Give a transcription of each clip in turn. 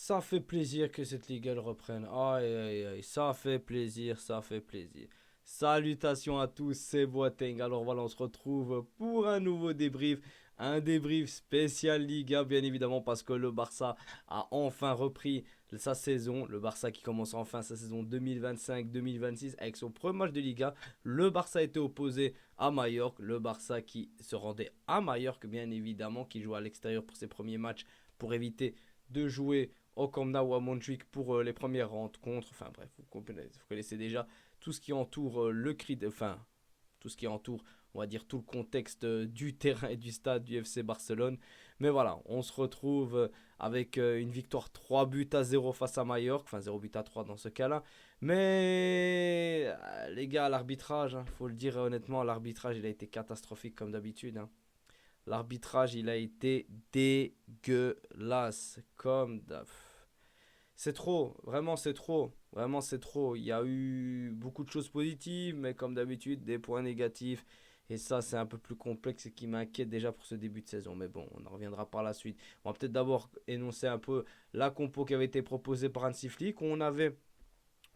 Ça fait plaisir que cette ligue elle reprenne. Aïe aïe aïe, ça fait plaisir, ça fait plaisir. Salutations à tous, c'est Boateng. Alors voilà, on se retrouve pour un nouveau débrief. Un débrief spécial Liga, bien évidemment, parce que le Barça a enfin repris sa saison. Le Barça qui commence enfin sa saison 2025-2026 avec son premier match de Liga. Le Barça était opposé à Majorque. Le Barça qui se rendait à Majorque, bien évidemment, qui jouait à l'extérieur pour ses premiers matchs pour éviter de jouer au Camp Nou ou à Montjuic pour les premières rencontres. Enfin bref, vous connaissez déjà tout ce qui entoure le cri enfin tout ce qui entoure, on va dire, tout le contexte du terrain et du stade du FC Barcelone. Mais voilà, on se retrouve avec une victoire 3 buts à 0 face à Mallorca, enfin 0 but à 3 dans ce cas-là. Mais les gars, l'arbitrage, il faut le dire honnêtement, l'arbitrage il a été catastrophique comme d'habitude, hein. L'arbitrage, il a été dégueulasse. C'est trop, vraiment c'est trop. Vraiment c'est trop. Il y a eu beaucoup de choses positives, mais comme d'habitude, des points négatifs. Et ça, c'est un peu plus complexe et qui m'inquiète déjà pour ce début de saison. Mais bon, on en reviendra par la suite. On va peut-être d'abord énoncer un peu la compo qui avait été proposée par Hansi Flick. On avait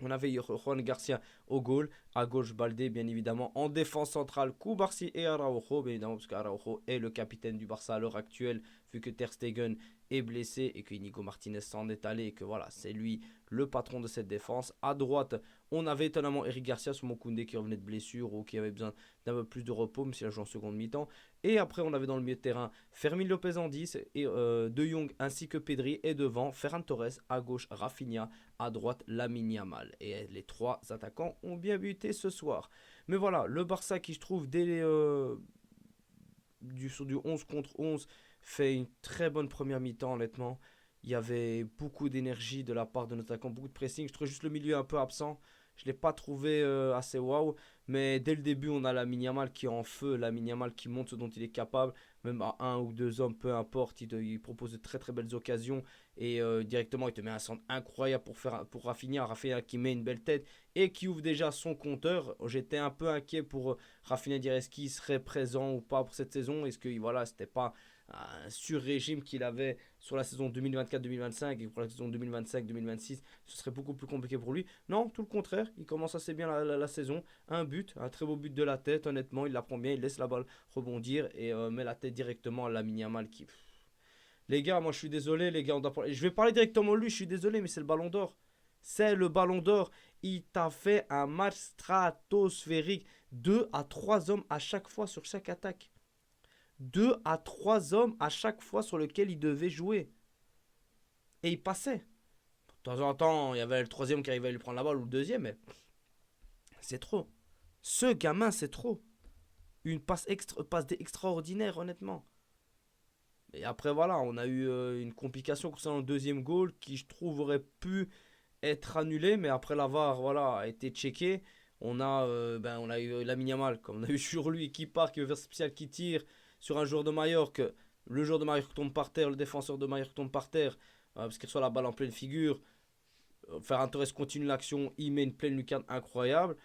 Juan Garcia au goal, à gauche Baldé bien évidemment, en défense centrale Koubarsi et Araujo bien évidemment parce qu'Araujo est le capitaine du Barça à l'heure actuelle vu que Ter Stegen est blessé et que Inigo Martinez s'en est allé et que voilà c'est lui le patron de cette défense. À droite on avait étonnamment Eric Garcia sur Mokoundé qui revenait de blessure ou qui avait besoin d'un peu plus de repos même s'il a joué en seconde mi-temps. Et après on avait dans le milieu de terrain Fermin Lopez en 10 et De Jong ainsi que Pedri et devant Ferran Torres, à gauche Rafinha, à droite Lamine Yamal. Et les trois attaquants ont bien buté ce soir. Mais voilà, le Barça qui je trouve sur du 11 contre 11 fait une très bonne première mi-temps honnêtement. Il y avait beaucoup d'énergie de la part de nos attaquants, beaucoup de pressing. Je trouve juste le milieu un peu absent. Je ne l'ai pas trouvé assez waouh. Mais dès le début, on a la Yamal qui est en feu, la Yamal qui montre ce dont il est capable. Même à un ou deux hommes, peu importe, il propose de très très belles occasions. Et directement, il te met un centre incroyable pour Rafinha. Rafinha qui met une belle tête et qui ouvre déjà son compteur. J'étais un peu inquiet pour Rafinha dire est-ce qu'il serait présent ou pas pour cette saison. Est-ce que voilà, c'était pas un sur-régime qu'il avait sur la saison 2024-2025 et pour la saison 2025-2026, ce serait beaucoup plus compliqué pour lui. Non, tout le contraire, il commence assez bien la saison. Un but, un très beau but de la tête, honnêtement, il la prend bien, il laisse la balle rebondir et met la tête directement à la Yamal qui... Les gars, moi je suis désolé, les gars, je vais parler directement de lui, je suis désolé, mais c'est le ballon d'or. C'est le ballon d'or. Il t'a fait un match stratosphérique. 2 à 3 hommes à chaque fois sur chaque attaque. 2 à 3 hommes à chaque fois sur lequel il devait jouer. Et il passait. De temps en temps, il y avait le troisième qui arrivait à lui prendre la balle ou le deuxième, mais c'est trop. Ce gamin, c'est trop. Une passe extraordinaire, honnêtement. Et après, voilà, on a eu une complication concernant le deuxième goal qui, je trouve, aurait pu être annulé, mais après la VAR, voilà, a été checké. On a eu Lamine Yamal, comme on a eu sur lui, qui part, qui veut faire spécial, qui tire sur un joueur de Mallorca. Le joueur de Mallorca tombe par terre, le défenseur de Mallorca tombe par terre, parce qu'il reçoit la balle en pleine figure. Ferran Torres continue l'action, il met une pleine lucarne incroyable.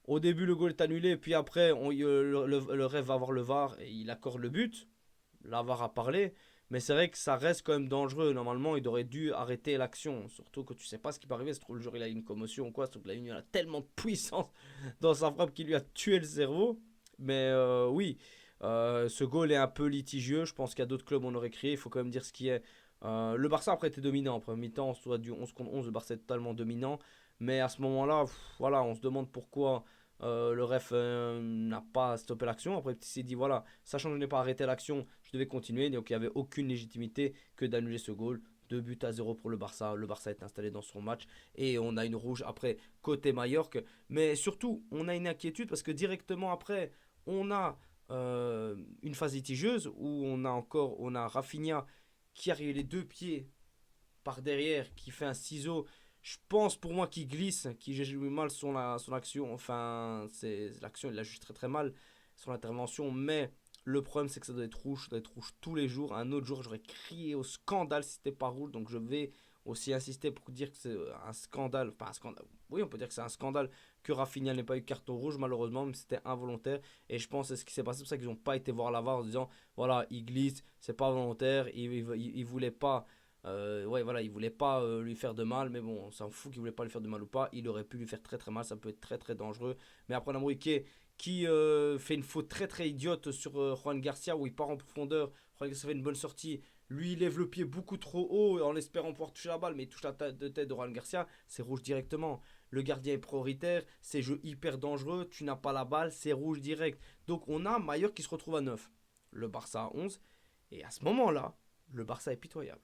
Au début, le goal est annulé, puis après, le rêve va avoir le VAR et il accorde le but. La VAR a parlé, mais c'est vrai que ça reste quand même dangereux. Normalement, il aurait dû arrêter l'action. Surtout que tu sais pas ce qui peut arriver. Se trouve le jour il a eu une commotion ou quoi. Se trouve la Union a tellement de puissance dans sa frappe qu'il lui a tué le cerveau. Mais oui, ce goal est un peu litigieux. Je pense qu'il y a d'autres clubs on aurait crié. Il faut quand même dire ce qui est. Le Barça après était dominant. En premier mi-temps, soit du 11 contre 11, le Barça est totalement dominant. Mais à ce moment-là, voilà, on se demande pourquoi le ref n'a pas stoppé l'action. Après, il s'est dit voilà, sachant que je n'ai pas arrêté l'action, je devais continuer. Donc il n'y avait aucune légitimité que d'annuler ce goal. 2 buts à 0 pour le Barça. Le Barça est installé dans son match. Et on a une rouge après côté Mallorca. Mais surtout, on a une inquiétude parce que directement après, on a une phase litigieuse où on a Rafinha qui arrive les deux pieds par derrière, qui fait un ciseau. Je pense pour moi qu'il glisse, qui joue mal son action. Enfin, l'action, il la juge très très mal, son intervention. Mais le problème, c'est que ça doit être rouge tous les jours. Un autre jour, j'aurais crié au scandale si c'était pas rouge. Donc je vais aussi insister pour dire que c'est un scandale. Enfin, un scandale. Oui, on peut dire que c'est un scandale que Rafinha n'ait pas eu carton rouge, malheureusement, mais c'était involontaire. Et je pense que c'est ce qui s'est passé. C'est pour ça qu'ils n'ont pas été voir la VAR en disant voilà, il glisse, c'est pas volontaire, il voulait pas Ouais, voilà, il voulait pas lui faire de mal, mais bon, on s'en fout qu'il voulait pas lui faire de mal ou pas. Il aurait pu lui faire très très mal, ça peut être très très dangereux. Mais après, Namouike qui fait une faute très très idiote sur Juan Garcia où il part en profondeur. Juan Garcia fait une bonne sortie. Lui, il lève le pied beaucoup trop haut en espérant pouvoir toucher la balle, mais il touche la tête de Juan Garcia, c'est rouge directement. Le gardien est prioritaire, c'est jeu hyper dangereux, tu n'as pas la balle, c'est rouge direct. Donc on a Mallorca qui se retrouve à 9, le Barça à 11, et à ce moment-là, le Barça est pitoyable.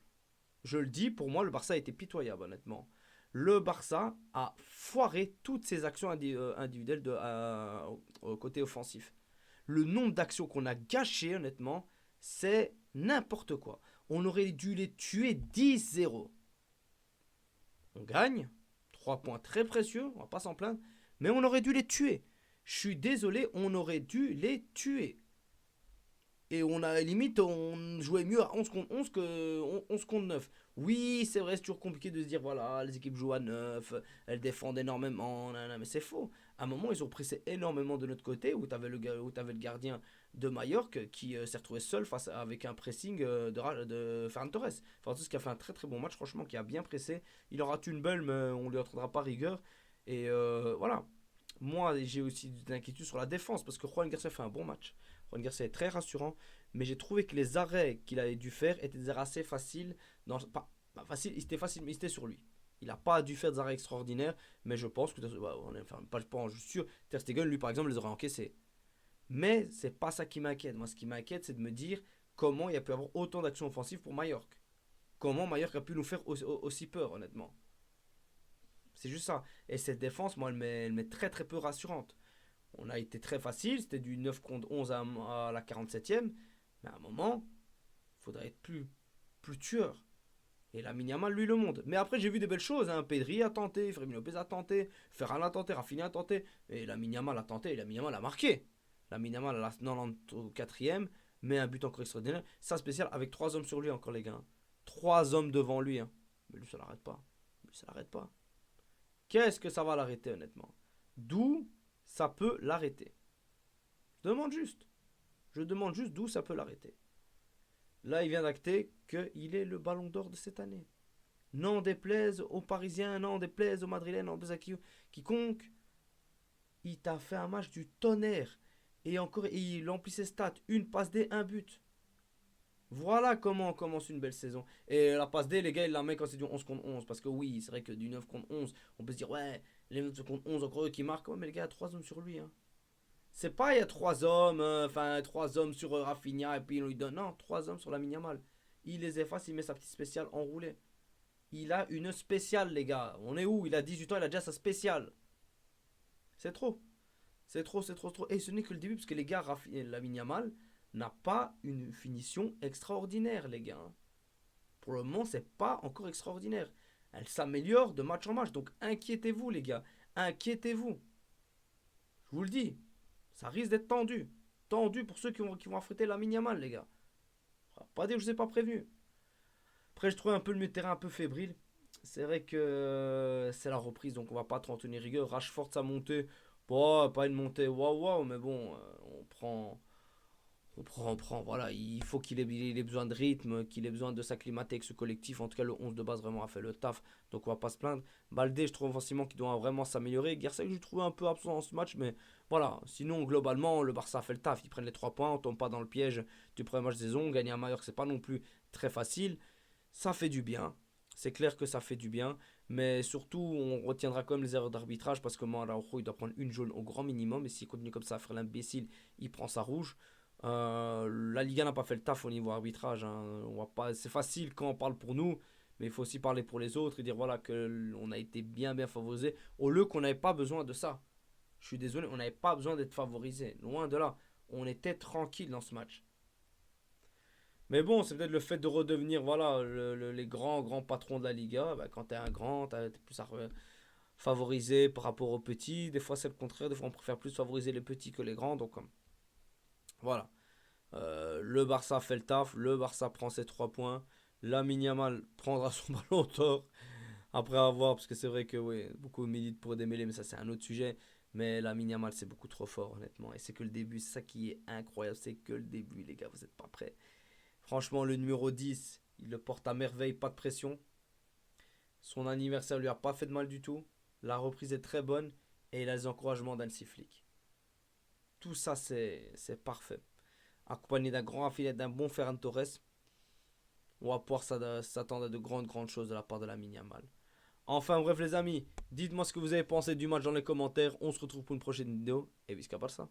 Je le dis, pour moi, le Barça a été pitoyable, honnêtement. Le Barça a foiré toutes ses actions individuelles côté offensif. Le nombre d'actions qu'on a gâchées, honnêtement, c'est n'importe quoi. On aurait dû les tuer 10-0. On gagne, 3 points très précieux, on va pas s'en plaindre, mais on aurait dû les tuer. Je suis désolé, on aurait dû les tuer. Et on a limite, on jouait mieux à 11 contre 11 que 11 contre 9. Oui, c'est vrai, c'est toujours compliqué de se dire, voilà, les équipes jouent à 9, elles défendent énormément, nanana, mais c'est faux. À un moment, ils ont pressé énormément de notre côté, où tu avais, le gardien de Mallorca qui s'est retrouvé seul face avec un pressing de Ferran Torres. Ferran Torres qui a fait un très très bon match, franchement, qui a bien pressé. Il en rate une belle, mais on lui entendra pas rigueur. Et voilà. Moi, j'ai aussi des inquiétudes sur la défense, parce que Juan Garcia fait un bon match. Juan Garcia est très rassurant, mais j'ai trouvé que les arrêts qu'il avait dû faire étaient des arrêts assez faciles. Pas facile, facile, mais c'était sur lui. Il n'a pas dû faire des arrêts extraordinaires, mais je pense que, enfin, pas je pense, je suis sûr, Ter Stegen, lui par exemple, les aurait encaissés. Mais c'est pas ça qui m'inquiète. Moi, ce qui m'inquiète, c'est de me dire comment il y a pu avoir autant d'actions offensives pour Mallorca. Comment Mallorca a pu nous faire aussi peur, honnêtement. C'est juste ça. Et cette défense, moi, elle m'est très très peu rassurante. On a été très facile, c'était du 9 contre 11 à la 47e. Mais à un moment, il faudrait être plus tueur. Et la Yamal, lui, le montre. Mais après, j'ai vu des belles choses. Hein. Pedri a tenté, Fermin Lopez a tenté, Ferran a tenté, Rafinha a tenté. Et la Yamal a tenté, et la Yamal a marqué. La Yamal à la 94e, met un but encore extraordinaire. Ça spécial avec 3 hommes sur lui encore, les gars. 3 hommes devant lui. Hein. Mais lui, ça l'arrête pas. Lui, ça l'arrête pas. Qu'est-ce que ça va l'arrêter, honnêtement? D'où ça peut l'arrêter? Je demande juste. Je demande juste d'où ça peut l'arrêter. Là, il vient d'acter qu'il est le ballon d'or de cette année. N'en déplaise aux Parisiens, n'en déplaise aux Madrilènes, n'en déplaise à quiconque. Il t'a fait un match du tonnerre. Et encore, il emplit ses stats. Une passe D, un but. Voilà comment on commence une belle saison. Et la passe D, les gars, ils la mettent quand c'est du 11 contre 11. Parce que oui, c'est vrai que du 9 contre 11, on peut se dire, ouais, les 9 contre 11, encore eux qui marquent. Ouais, mais les gars, il y a 3 hommes sur lui. Hein. C'est pas il y a 3 hommes, enfin 3 hommes sur Rafinha et puis on lui donne. Non, 3 hommes sur la minimale. Il les efface, il met sa petite spéciale enroulée. Il a une spéciale, les gars. On est où? Il a 18 ans, il a déjà sa spéciale. C'est trop. C'est trop, c'est trop, c'est trop. Et ce n'est que le début, parce que les gars, la Yamal n'a pas une finition extraordinaire, les gars. Pour le moment, c'est pas encore extraordinaire. Elle s'améliore de match en match. Donc inquiétez-vous, les gars. Inquiétez-vous. Je vous le dis. Ça risque d'être tendu. Tendu pour ceux qui vont affronter la Yamal, les gars. Pas dire que je ne vous ai pas prévenu. Après, je trouve un peu le milieu de terrain un peu fébrile. C'est vrai que c'est la reprise, donc on va pas trop en tenir rigueur. Rashford, sa montée, bon, pas une montée waouh waouh, mais bon, on prend, voilà. Il faut il ait besoin de rythme, qu'il ait besoin de s'acclimater avec ce collectif. En tout cas, le 11 de base vraiment a fait le taf, donc on va pas se plaindre. Baldé, je trouve offensivement qu'il doit vraiment s'améliorer. Garcia, que je trouve un peu absent dans ce match, mais voilà. Sinon, globalement, le Barça a fait le taf. Ils prennent les 3 points, on tombe pas dans le piège du premier match de saison. Gagner à Mallorca, c'est pas non plus très facile. Ça fait du bien. C'est clair que ça fait du bien. Mais surtout, on retiendra quand même les erreurs d'arbitrage parce que Araujo, il doit prendre une jaune au grand minimum. Et s'il continue comme ça à faire l'imbécile, il prend sa rouge. La Liga n'a pas fait le taf au niveau arbitrage. Hein. C'est facile quand on parle pour nous, mais il faut aussi parler pour les autres et dire voilà qu'on a été bien bien favorisé. Au lieu qu'on n'avait pas besoin de ça. Je suis désolé, on n'avait pas besoin d'être favorisé. Loin de là. On était tranquille dans ce match. Mais bon, c'est peut-être le fait de redevenir voilà, les grands, grands patrons de la Liga. Bah, quand t'es un grand, t'es plus à favoriser par rapport aux petits. Des fois, c'est le contraire. Des fois, on préfère plus favoriser les petits que les grands. Donc, voilà. Le Barça fait le taf. Le Barça prend ses 3 points. Lamine Yamal prendra son ballon d'or après avoir. Parce que c'est vrai que oui, beaucoup militent pour démêler, mais ça, c'est un autre sujet. Mais Lamine Yamal, c'est beaucoup trop fort, honnêtement. Et c'est que le début. C'est ça qui est incroyable. C'est que le début, les gars. Vous n'êtes pas prêts. Franchement, le numéro 10, Il le porte à merveille, pas de pression. Son anniversaire lui a pas fait de mal du tout. La reprise est très bonne et il a les encouragements d'Hansi Flick. Tout ça, c'est parfait. Accompagné d'un grand Rafinha et d'un bon Ferran Torres, on va pouvoir s'attendre à de grandes choses de la part de la Yamal. Enfin bref les amis, dites-moi ce que vous avez pensé du match dans les commentaires. On se retrouve pour une prochaine vidéo et visca Barça.